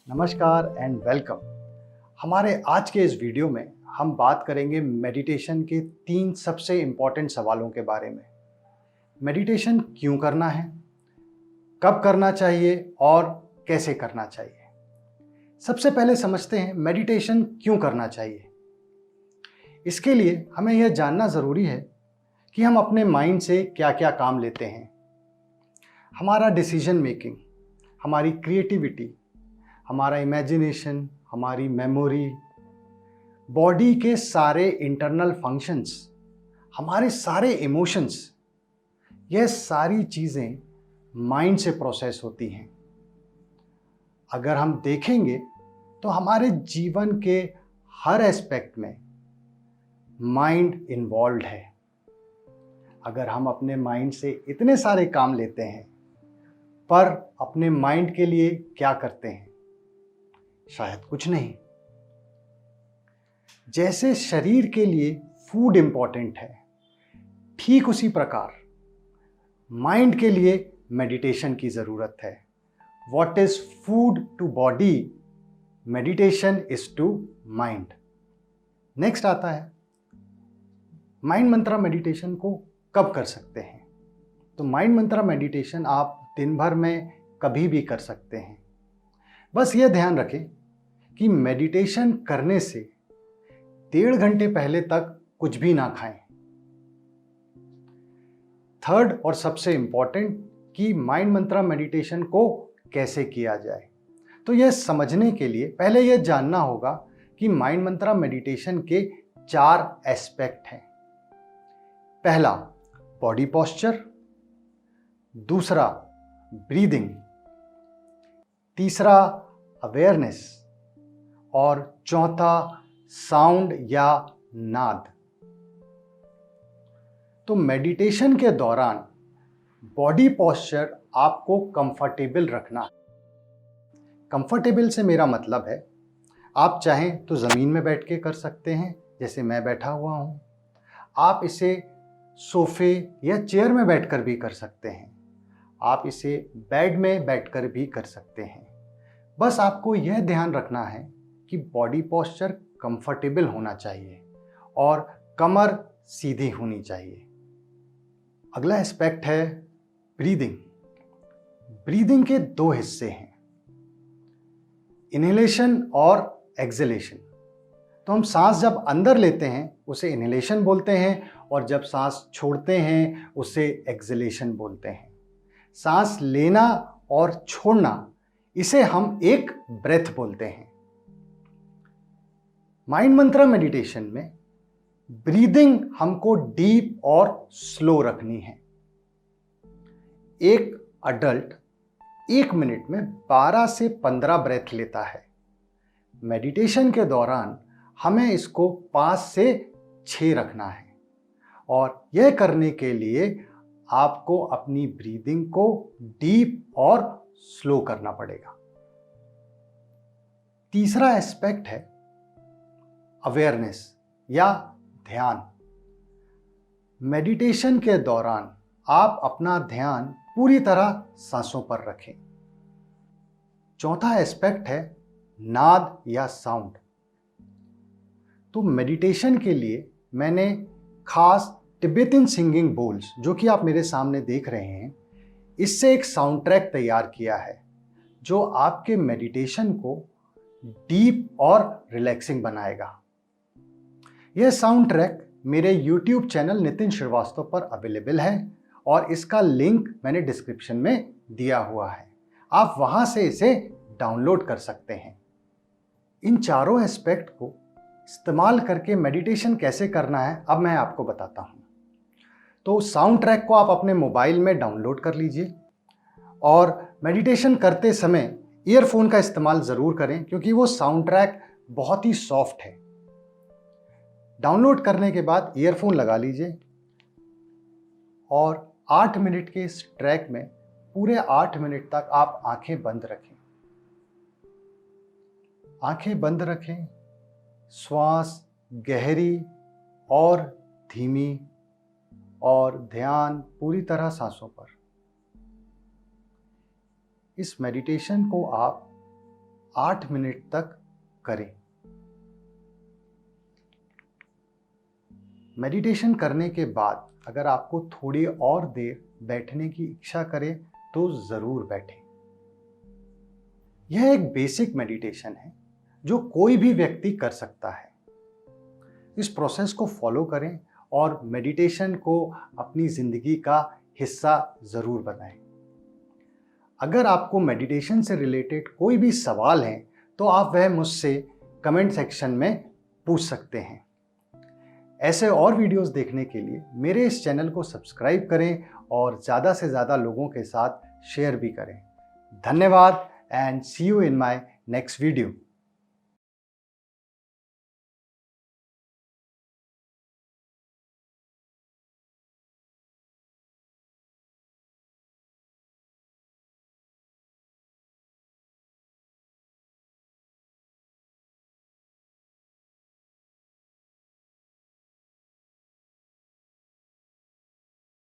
नमस्कार and welcome. हमारे आज के इस वीडियो में हम बात करेंगे मेडिटेशन के 3 सबसे इम्पॉर्टेंट सवालों के बारे में। मेडिटेशन क्यों करना है, कब करना चाहिए और कैसे करना चाहिए। सबसे पहले समझते हैं मेडिटेशन क्यों करना चाहिए। इसके लिए हमें यह जानना ज़रूरी है कि हम अपने माइंड से क्या क्या काम लेते हैं। हमारा डिसीजन मेकिंग, हमारी क्रिएटिविटी, हमारा इमेजिनेशन, हमारी मेमोरी, बॉडी के सारे इंटरनल फंक्शंस, हमारे सारे इमोशंस, यह सारी चीज़ें माइंड से प्रोसेस होती हैं। अगर हम देखेंगे तो हमारे जीवन के हर एस्पेक्ट में माइंड इन्वॉल्व है। अगर हम अपने माइंड से इतने सारे काम लेते हैं पर अपने माइंड के लिए क्या करते हैं? शायद कुछ नहीं। जैसे शरीर के लिए फूड इंपॉर्टेंट है, ठीक उसी प्रकार माइंड के लिए मेडिटेशन की जरूरत है। What is food to body, meditation is to mind. Next आता है माइंड मंत्रा मेडिटेशन को कब कर सकते हैं। तो माइंड मंत्रा मेडिटेशन आप दिन भर में कभी भी कर सकते हैं। बस यह ध्यान रखें कि मेडिटेशन करने से 1.5 घंटे पहले तक कुछ भी ना खाएं। थर्ड और सबसे इंपॉर्टेंट कि माइंड मंत्रा मेडिटेशन को कैसे किया जाए। तो यह समझने के लिए पहले यह जानना होगा कि माइंड मंत्रा मेडिटेशन के 4 एस्पेक्ट हैं। पहला बॉडी पोस्चर, दूसरा ब्रीदिंग, तीसरा अवेयरनेस और चौथा साउंड या नाद। तो मेडिटेशन के दौरान बॉडी पोस्चर आपको कंफर्टेबल रखना है। कंफर्टेबल से मेरा मतलब है आप चाहें तो ज़मीन में बैठ के कर सकते हैं, जैसे मैं बैठा हुआ हूं। आप इसे सोफे या चेयर में बैठकर भी कर सकते हैं। आप इसे बेड में बैठकर भी कर सकते हैं। बस आपको यह ध्यान रखना है कि बॉडी पोस्चर कंफर्टेबल होना चाहिए और कमर सीधी होनी चाहिए। अगला एस्पेक्ट है ब्रीदिंग। ब्रीदिंग के 2 हिस्से हैं, इनहेलेशन और एक्सहेलेशन। तो हम सांस जब अंदर लेते हैं उसे इनहेलेशन बोलते हैं और जब सांस छोड़ते हैं उसे एक्सहेलेशन बोलते हैं। सांस लेना और छोड़ना, इसे हम एक ब्रेथ बोलते हैं। माइंड मंत्रा मेडिटेशन में ब्रीदिंग हमको डीप और स्लो रखनी है। एक अडल्ट 1 मिनट में 12 से 15 ब्रेथ लेता है। मेडिटेशन के दौरान हमें इसको 5 से 6 रखना है और यह करने के लिए आपको अपनी ब्रीदिंग को डीप और स्लो करना पड़ेगा। तीसरा एस्पेक्ट है अवेयरनेस या ध्यान। मेडिटेशन के दौरान आप अपना ध्यान पूरी तरह सांसों पर रखें। चौथा एस्पेक्ट है नाद या साउंड। तो मेडिटेशन के लिए मैंने खास तिब्बतन सिंगिंग बोल्स, जो कि आप मेरे सामने देख रहे हैं, इससे एक साउंड ट्रैक तैयार किया है जो आपके मेडिटेशन को डीप और रिलैक्सिंग बनाएगा। यह साउंड ट्रैक मेरे YouTube चैनल नितिन श्रीवास्तव पर अवेलेबल है और इसका लिंक मैंने डिस्क्रिप्शन में दिया हुआ है। आप वहां से इसे डाउनलोड कर सकते हैं। इन चारों एस्पेक्ट को इस्तेमाल करके मेडिटेशन कैसे करना है अब मैं आपको बताता हूं। तो साउंड ट्रैक को आप अपने मोबाइल में डाउनलोड कर लीजिए और मेडिटेशन करते समय ईयरफोन का इस्तेमाल ज़रूर करें क्योंकि वो साउंड ट्रैक बहुत ही सॉफ्ट है। डाउनलोड करने के बाद ईयरफोन लगा लीजिए और 8 मिनट के इस ट्रैक में पूरे 8 मिनट तक आप आंखें बंद रखें। आंखें बंद रखें, श्वास गहरी और धीमी और ध्यान पूरी तरह सांसों पर। इस मेडिटेशन को आप 8 मिनट तक करें। मेडिटेशन करने के बाद अगर आपको थोड़ी और देर बैठने की इच्छा करे तो ज़रूर बैठें। यह एक बेसिक मेडिटेशन है जो कोई भी व्यक्ति कर सकता है। इस प्रोसेस को फॉलो करें और मेडिटेशन को अपनी ज़िंदगी का हिस्सा ज़रूर बनाएं। अगर आपको मेडिटेशन से रिलेटेड कोई भी सवाल है तो आप वह मुझसे कमेंट सेक्शन में पूछ सकते हैं। ऐसे और वीडियोस देखने के लिए मेरे इस चैनल को सब्सक्राइब करें और ज़्यादा से ज़्यादा लोगों के साथ शेयर भी करें। धन्यवाद and see you in my next video.